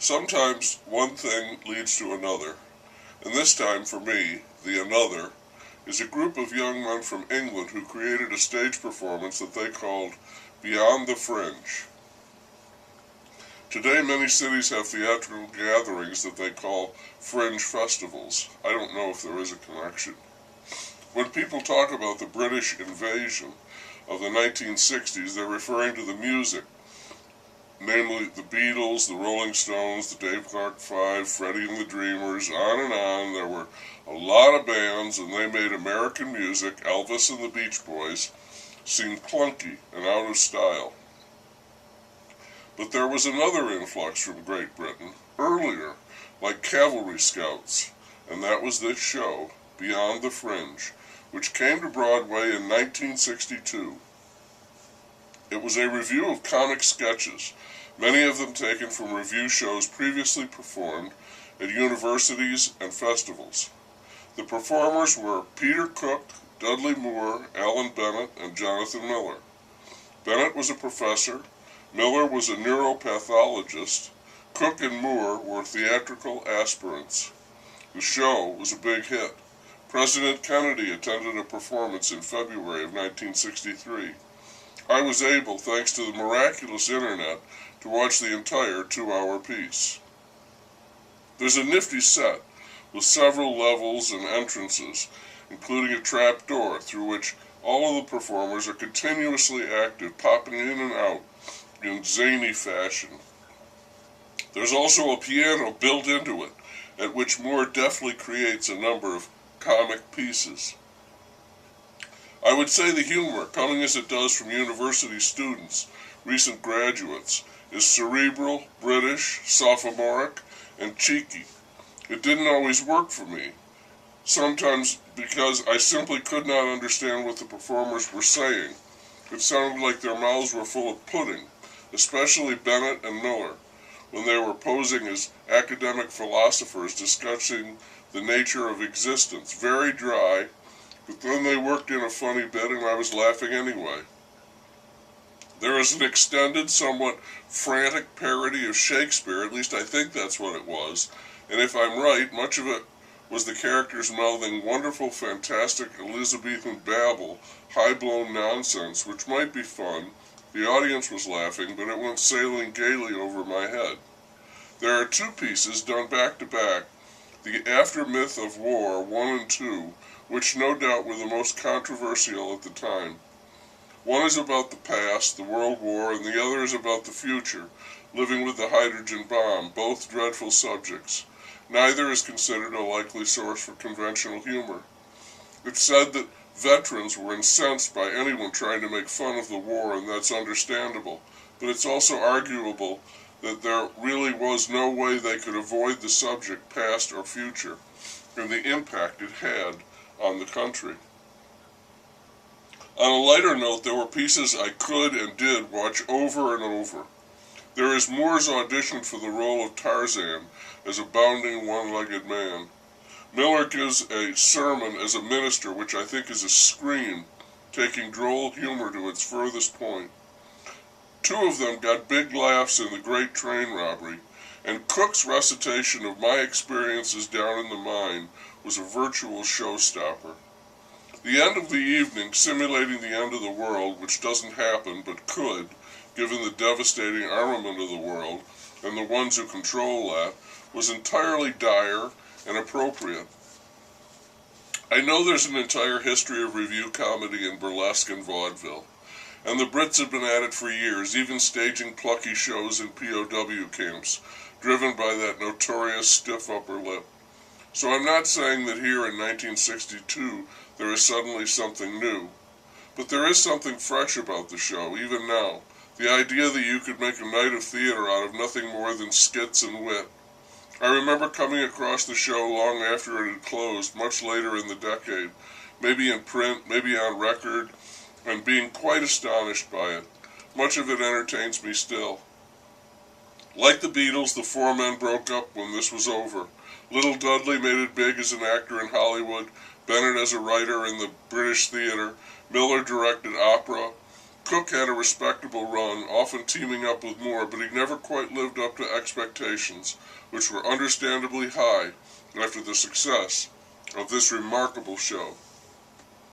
Sometimes one thing leads to another, and this time for me, the another, is a group of young men from England who created a stage performance that they called Beyond the Fringe. Today many cities have theatrical gatherings that they call Fringe festivals. I don't know if there is a connection. When people talk about the British invasion of the 1960s, they're referring to the music, namely the Beatles, the Rolling Stones, the Dave Clark Five, Freddie and the Dreamers, on and on. There were a lot of bands, and they made American music, Elvis and the Beach Boys, seem clunky and out of style. But there was another influx from Great Britain, earlier, like Cavalry Scouts, and that was this show, Beyond the Fringe, which came to Broadway in 1962. It was a review of comic sketches, many of them taken from review shows previously performed at universities and festivals. The performers were Peter Cook, Dudley Moore, Alan Bennett, and Jonathan Miller. Bennett was a professor, Miller was a neuropathologist, Cook and Moore were theatrical aspirants. The show was a big hit. President Kennedy attended a performance in February of 1963. I was able, thanks to the miraculous internet, to watch the entire 2-hour piece. There's a nifty set with several levels and entrances, including a trap door through which all of the performers are continuously active, popping in and out in zany fashion. There's also a piano built into it, at which Moore deftly creates a number of comic pieces. I would say the humor, coming as it does from university students, recent graduates, is cerebral, British, sophomoric, and cheeky. It didn't always work for me, sometimes because I simply could not understand what the performers were saying. It sounded like their mouths were full of pudding, especially Bennett and Miller, when they were posing as academic philosophers discussing the nature of existence. Very dry, but then they worked in a funny bit and I was laughing anyway. There is an extended, somewhat frantic parody of Shakespeare, at least I think that's what it was, and if I'm right, much of it was the characters mouthing wonderful, fantastic Elizabethan babble, high-blown nonsense, which might be fun. The audience was laughing, but it went sailing gaily over my head. There are two pieces done back-to-back, The Aftermath of War 1 and 2, which no doubt were the most controversial at the time. One is about the past, the World War, and the other is about the future, living with the hydrogen bomb, both dreadful subjects. Neither is considered a likely source for conventional humor. It's said that veterans were incensed by anyone trying to make fun of the war, and that's understandable, but it's also arguable that there really was no way they could avoid the subject, past or future, and the impact it had on the country. On a lighter note, there were pieces I could and did watch over and over. There is Moore's audition for the role of Tarzan as a bounding one-legged man. Miller gives a sermon as a minister, which I think is a scream, taking droll humor to its furthest point. Two of them got big laughs in the Great Train Robbery, and Cook's recitation of my experiences down in the mine was a virtual showstopper. The end of the evening, simulating the end of the world, which doesn't happen but could, given the devastating armament of the world and the ones who control that, was entirely dire and appropriate. I know there's an entire history of review comedy in burlesque and vaudeville, and the Brits have been at it for years, even staging plucky shows in POW camps, driven by that notorious stiff upper lip. So I'm not saying that here in 1962 there is suddenly something new, but there is something fresh about the show, even now. The idea that you could make a night of theater out of nothing more than skits and wit. I remember coming across the show long after it had closed, much later in the decade, maybe in print, maybe on record, and being quite astonished by it. Much of it entertains me still. Like the Beatles, the four men broke up when this was over. Little Dudley made it big as an actor in Hollywood, Bennett as a writer in the British theater, Miller directed opera, Cook had a respectable run, often teaming up with Moore, but he never quite lived up to expectations, which were understandably high after the success of this remarkable show.